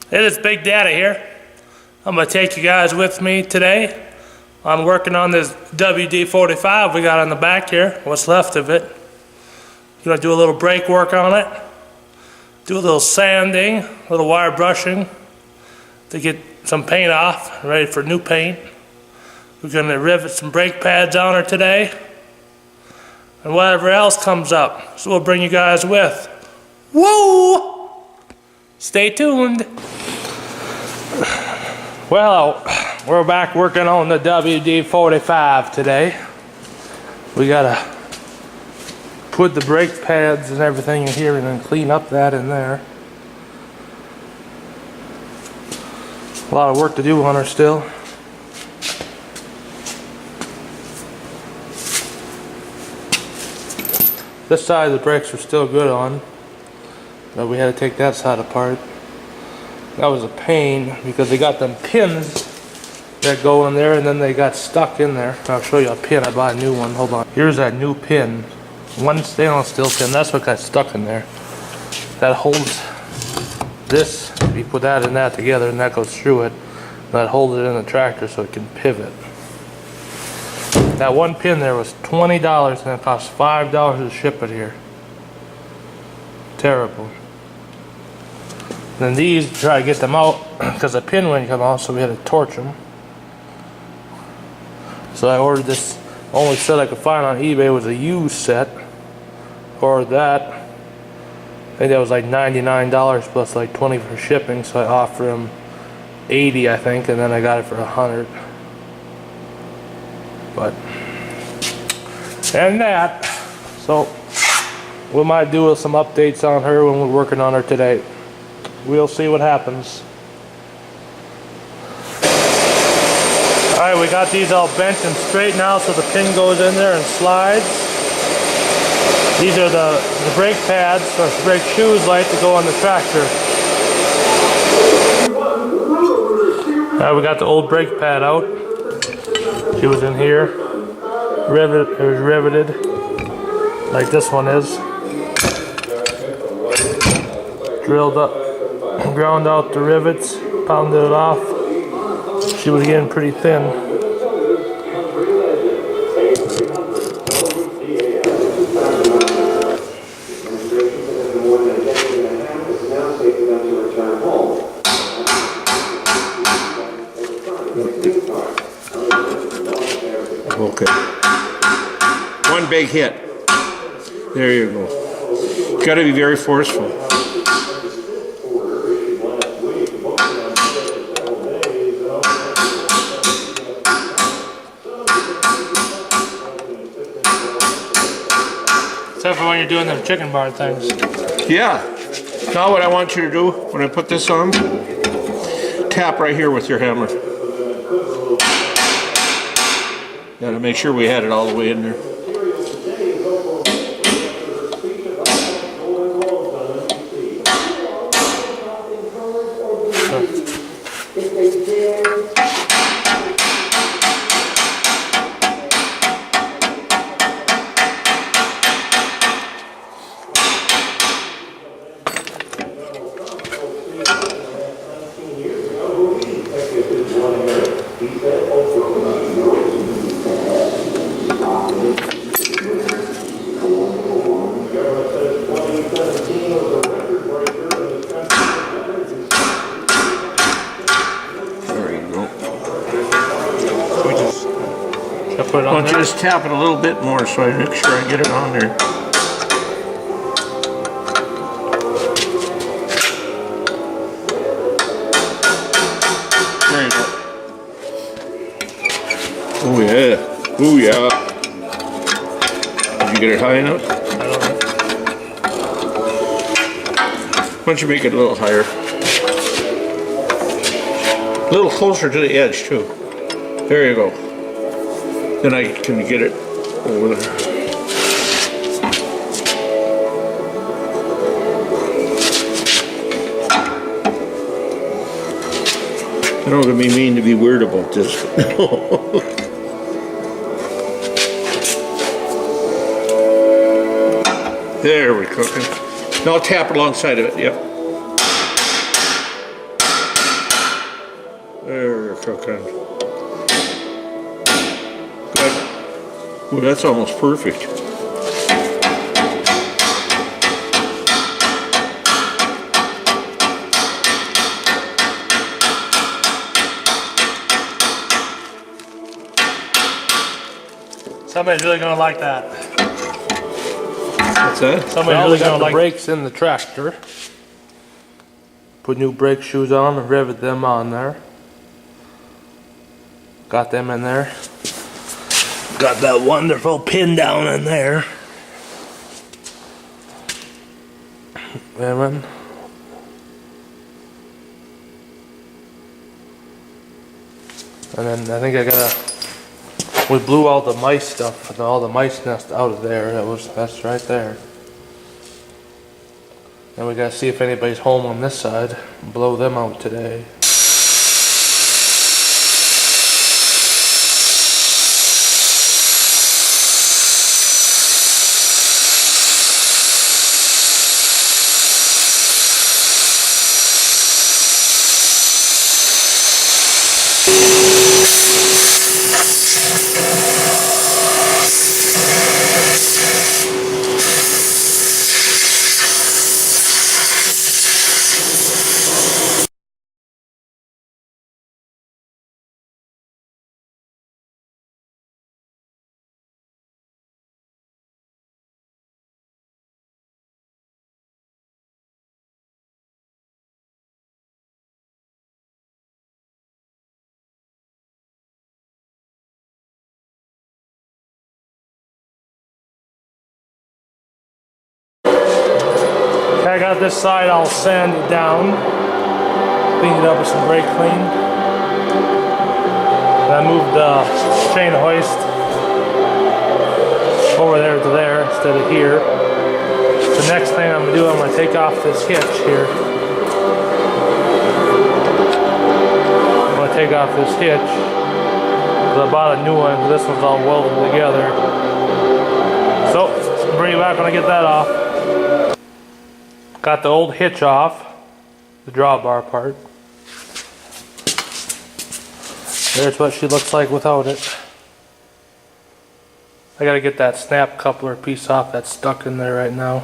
Hey, it's Big Daddy here. I'm going to take you guys with me today. I'm working on this wd45 we got on the back here, what's left of it. Going to do a little brake work on it, do a little sanding, a little wire brushing to get some paint off, ready for new paint. We're going to rivet some brake pads on her today, and whatever else comes up. So we'll bring you guys with. Woo! Stay tuned. Well, we're back working on the wd45 today. We gotta put the brake pads and everything in here and then clean up that in there. A lot of work to do on her still. This side of the brakes are still good on, but we had to take that side apart. That was a pain because they got them pins that go in there and then they got stuck in there. I'll show you a pin. I bought a new one. Hold on. Here's that new pin. One stainless steel pin. That's what got stuck in there. That holds this. You put that and that together and that goes through it. That holds it in the tractor so it can pivot. That one pin there was $20 and it cost $5 to ship it here. Terrible. Then these, try to get them out because the pin wouldn't come out, so we had to torch them. So I ordered this, only set I could find on eBay was a used set. Ordered that. I think that was like $99 plus like $20 for shipping, so I offered him $80 I think, and then I got it for $100. But, and that, so we might do some updates on her when we're working on her today. We'll see what happens. Alright, we got these all bent and straight now so the pin goes in there and slides. These are the brake pads or brake shoes like to go on the tractor. Alright, we got the old brake pad out. She was in here. It was riveted like this one is. Drilled up. Ground out the rivets, pounded it off. She was getting pretty thin. Okay. One big hit. There you go. Got to be very forceful. Except for when you're doing them chicken bar things. Yeah. Now what I want you to do, when I put this on, tap right here with your hammer. Gotta make sure we had it all the way in there. Why don't you just tap it a little bit more so I make sure I get it on there. There you go. Oh yeah. Oh yeah. Did you get it high enough? I don't know. Why don't you make it a little higher? A little closer to the edge too. There you go. Then I can get it over there. I don't want to be mean to be weird about this. There we're cooking. Now tap alongside of it, yep. truck on. Good. Well, that's almost perfect. Somebody's really gonna like that. What's that? Somebody's really gonna like brakes in the tractor. Put new brake shoes on and rivet them on there. Got them in there. Got that wonderful pin down in there. And then I think I gotta. We blew all the mice stuff and all the mice nest out of there. That's right there. And we gotta see if anybody's home on this side. Blow them out today. I got this side all sanded down, cleaned it up with some brake clean. I moved the chain hoist over there to there instead of here. The next thing I'm gonna do, I'm gonna take off this hitch here. I'm gonna take off this hitch. I bought a new one, but this one's all welded together. So, I'll bring you back when I get that off. Got the old hitch off, the drawbar part. There's what she looks like without it. I gotta get that snap coupler piece off that's stuck in there right now.